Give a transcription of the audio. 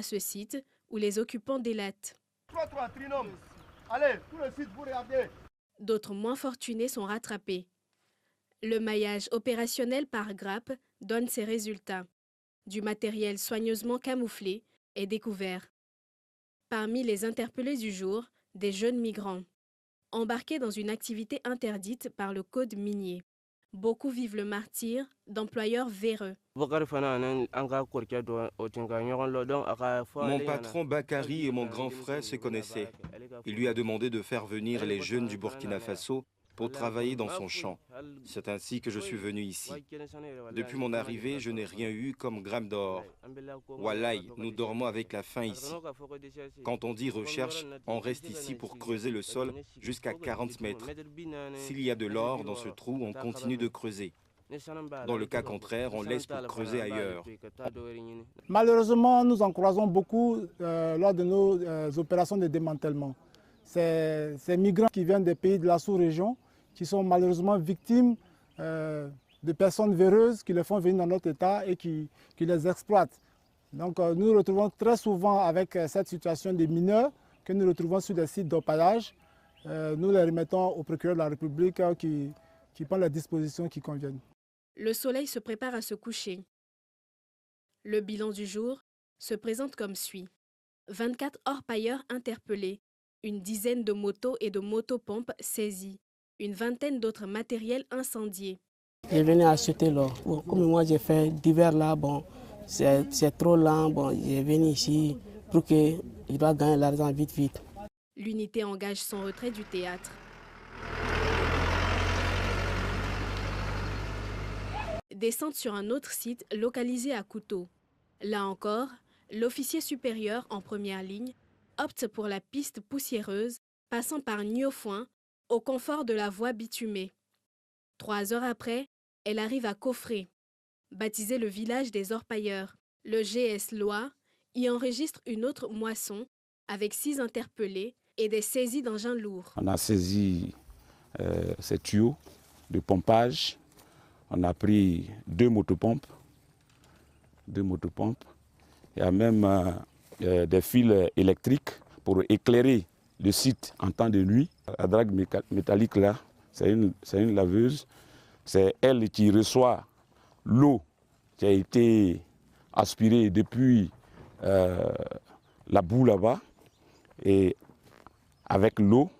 à ce site où les occupants délatent. Allez, tout le site, vous regardez. D'autres moins fortunés sont rattrapés. Le maillage opérationnel par grappe donne ses résultats. Du matériel soigneusement camouflé est découvert. Parmi les interpellés du jour, des jeunes migrants, embarqués dans une activité interdite par le code minier. Beaucoup vivent le martyre d'employeurs véreux. Mon patron Bakary et mon grand frère se connaissaient. Il lui a demandé de faire venir les jeunes du Burkina Faso pour travailler dans son champ. C'est ainsi que je suis venu ici. Depuis mon arrivée, je n'ai rien eu comme gramme d'or. Wallahi, nous dormons avec la faim ici. Quand on dit recherche, on reste ici pour creuser le sol jusqu'à 40 mètres. S'il y a de l'or dans ce trou, on continue de creuser. Dans le cas contraire, on laisse pour creuser ailleurs. Malheureusement, nous en croisons beaucoup lors de nos opérations de démantèlement. Ces migrants qui viennent des pays de la sous-région, qui sont malheureusement victimes de personnes véreuses qui les font venir dans notre État et qui les exploitent. Donc nous nous retrouvons très souvent avec cette situation des mineurs que nous retrouvons sur des sites d'orpaillage. Nous les remettons au procureur de la République qui prend les dispositions qui conviennent. Le soleil se prépare à se coucher. Le bilan du jour se présente comme suit. 24 orpailleurs interpellés, une dizaine de motos et de motopompes saisies, une vingtaine d'autres matériels incendiés. Je venais acheter l'or. Bon, comme moi j'ai fait divers là, bon, c'est trop lent, bon, j'ai venu ici pour que je dois gagner l'argent vite vite. L'unité engage son retrait du théâtre. Descente sur un autre site localisé à Couteau. Là encore, l'officier supérieur en première ligne opte pour la piste poussiéreuse passant par Niofouin au confort de la voie bitumée. 3 heures après, elle arrive à Coffré, baptisé le village des orpailleurs. Le GS Loire y enregistre une autre moisson avec 6 interpellés et des saisies d'engins lourds. On a saisi ces tuyaux de pompage. On a pris 2 motopompes. Il y a même des fils électriques pour éclairer le site en temps de nuit. La drague métallique là, c'est une laveuse. C'est elle qui reçoit l'eau qui a été aspirée depuis la boue là-bas. Et avec l'eau,